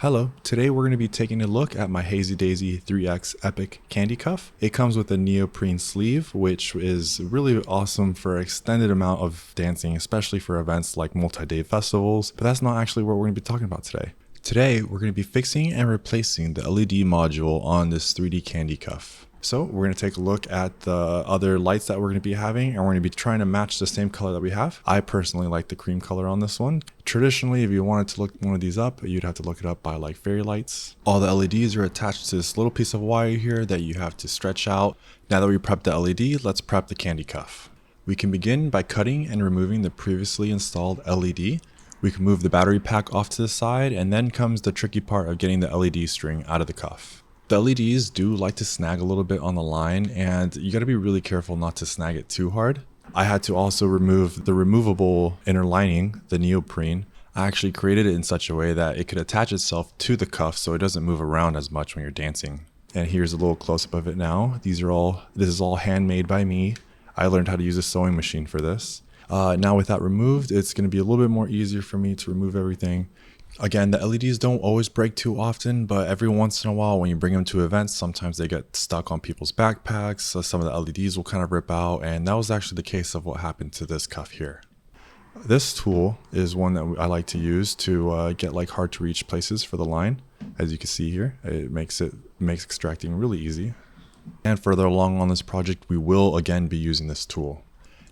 Hello, today we're going to be taking a look at my Hazy Daisy 3X Epic Candy Cuff. It comes with a neoprene sleeve, which is really awesome for an extended amount of dancing, especially for events like multi-day festivals, but that's not actually what we're going to be talking about today. Today, we're going to be fixing and replacing the LED module on this 3D candy cuff. So we're going to take a look at the other lights that we're going to be having, and we're going to be trying to match the same color that we have. I personally like the cream color on this one. Traditionally, if you wanted to look one of these up, you'd have to look it up by like fairy lights. All the LEDs are attached to this little piece of wire here that you have to stretch out. Now that we prepped the LED, let's prep the candy cuff. We can begin by cutting and removing the previously installed LED. We can move the battery pack off to the side, and then comes the tricky part of getting the LED string out of the cuff. The LEDs do like to snag a little bit on the line, and you got to be really careful not to snag it too hard. I had to also remove the removable inner lining, the neoprene. I actually created it in such a way that it could attach itself to the cuff so it doesn't move around as much when you're dancing. And here's a little close-up of it now. This is all handmade by me. I learned how to use a sewing machine for this. Now with that removed, it's going to be a little bit more easier for me to remove everything. Again, the LEDs don't always break too often, but every once in a while when you bring them to events, sometimes they get stuck on people's backpacks. So some of the LEDs will kind of rip out, and that was actually the case of what happened to this cuff here. This tool is one that I like to use to get like hard to reach places for the line. As you can see here, it makes extracting really easy. And further along on this project, we will again be using this tool.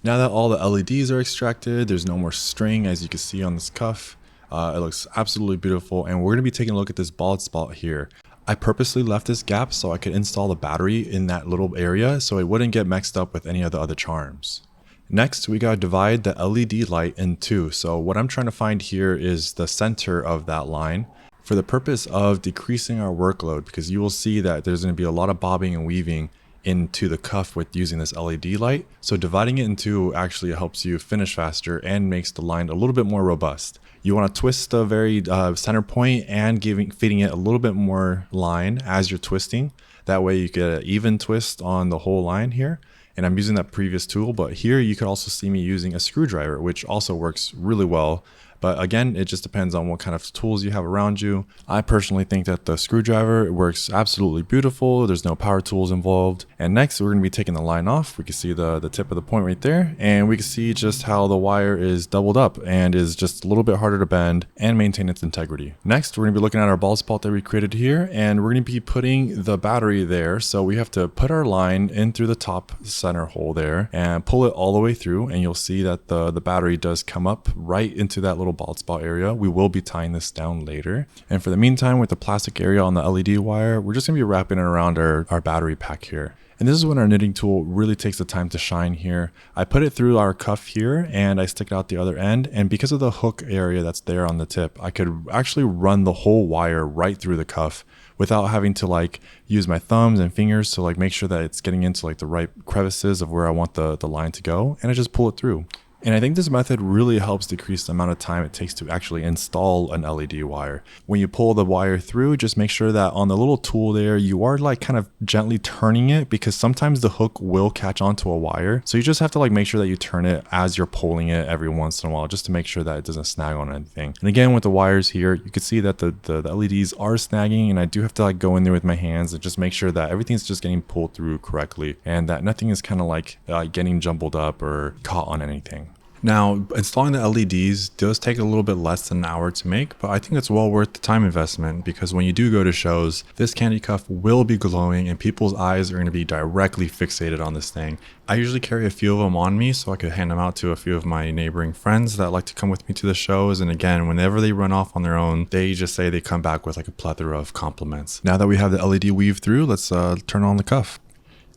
Now that all the LEDs are extracted, there's no more string as you can see on this cuff. It looks absolutely beautiful, and we're going to be taking a look at this bald spot here. I purposely left this gap so I could install the battery in that little area so it wouldn't get mixed up with any of the other charms. Next, we got to divide the LED light in two. So what I'm trying to find here is the center of that line for the purpose of decreasing our workload, because you will see that there's going to be a lot of bobbing and weaving into the cuff with using this LED light. So dividing it in two actually helps you finish faster and makes the line a little bit more robust. You want to twist the very center point and feeding it a little bit more line as you're twisting. That way you get an even twist on the whole line here. And I'm using that previous tool, but here you could also see me using a screwdriver, which also works really well. But again, it just depends on what kind of tools you have around you. I personally think that the screwdriver works absolutely beautiful. There's no power tools involved. And next, we're going to be taking the line off. We can see the tip of the point right there. And we can see just how the wire is doubled up and is just a little bit harder to bend and maintain its integrity. Next, we're going to be looking at our bald spot that we created here. And we're going to be putting the battery there. So we have to put our line in through the top center hole there and pull it all the way through. And you'll see that the battery does come up right into that little bald spot area. We will be tying this down later. And for the meantime, with the plastic area on the LED wire, we're just going to be wrapping it around our battery pack here. And this is when our knitting tool really takes the time to shine here. I put it through our cuff here and I stick it out the other end. And because of the hook area that's there on the tip, I could actually run the whole wire right through the cuff without having to like use my thumbs and fingers to like make sure that it's getting into like the right crevices of where I want the line to go. And I just pull it through. And I think this method really helps decrease the amount of time it takes to actually install an LED wire. When you pull the wire through, just make sure that on the little tool there, you are like kind of gently turning it, because sometimes the hook will catch onto a wire. So you just have to like make sure that you turn it as you're pulling it every once in a while, just to make sure that it doesn't snag on anything. And again, with the wires here, you can see that the LEDs are snagging, and I do have to like go in there with my hands and just make sure that everything's just getting pulled through correctly and that nothing is kind of like getting jumbled up or caught on anything. Now, installing the LEDs does take a little bit less than an hour to make, but I think it's well worth the time investment, because when you do go to shows, this candy cuff will be glowing and people's eyes are going to be directly fixated on this thing. I usually carry a few of them on me so I could hand them out to a few of my neighboring friends that like to come with me to the shows. And again, whenever they run off on their own, they just say they come back with like a plethora of compliments. Now that we have the LED weave through, let's turn on the cuff.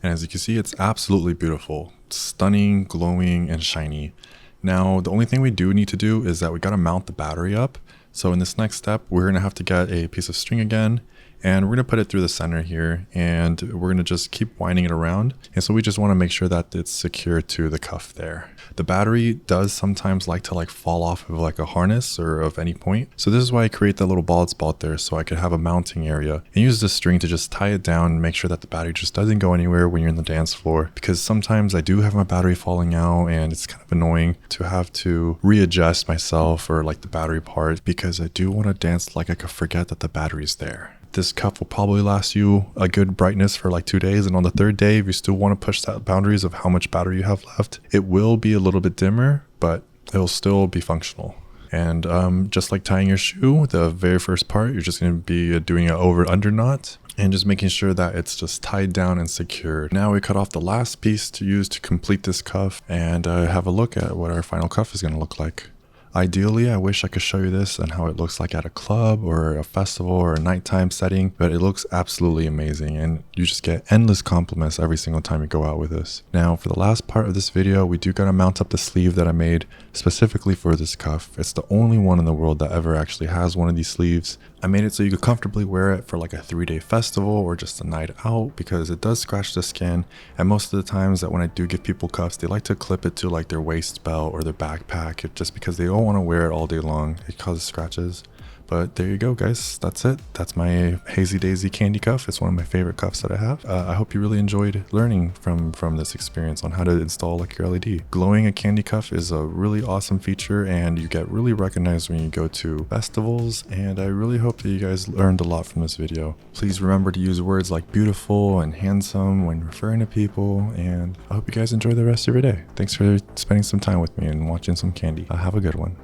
And as you can see, it's absolutely beautiful. It's stunning, glowing, and shiny. Now, the only thing we do need to do is that we got to mount the battery up. So in this next step, we're going to have to get a piece of string again, And we're going to put it through the center here, and we're going to just keep winding it around. And so we just want to make sure that it's secure to the cuff there. The battery does sometimes like to fall off of a harness or of any point. So this is why I create that little bald spot there, so I could have a mounting area and use this string to just tie it down and make sure that the battery just doesn't go anywhere when you're in the dance floor. Because sometimes I do have my battery falling out, and it's kind of annoying to have to readjust myself or the battery part, because I do want to dance like I could forget that the battery's there. This cuff will probably last you a good brightness for 2 days, and on the 3rd day, if you still want to push that boundaries of how much battery you have left, it will be a little bit dimmer, but it'll still be functional. And just like tying your shoe, the very first part, you're just going to be doing an over-under knot and just making sure that it's just tied down and secured. Now we cut off the last piece to use to complete this cuff, and have a look at what our final cuff is going to look like. Ideally, I wish I could show you this and how it looks like at a club or a festival or a nighttime setting, but it looks absolutely amazing, and you just get endless compliments every single time you go out with this. Now, for the last part of this video, we do gotta mount up the sleeve that I made specifically for this cuff. It's the only one in the world that ever actually has one of these sleeves. I made it so you could comfortably wear it for a 3-day festival or just a night out, because it does scratch the skin. And most of the times that when I do give people cuffs, they like to clip it to their waist belt or their backpack, just because they don't want to wear it all day long. It causes scratches. But there you go, guys. That's it. That's my Hazy Daisy Kandi cuff. It's one of my favorite cuffs that I have. I hope you really enjoyed learning from this experience on how to install your LED. Glowing a Kandi cuff is a really awesome feature, and you get really recognized when you go to festivals, and I really hope that you guys learned a lot from this video. Please remember to use words like beautiful and handsome when referring to people, and I hope you guys enjoy the rest of your day. Thanks for spending some time with me and watching some Kandi. Have a good one.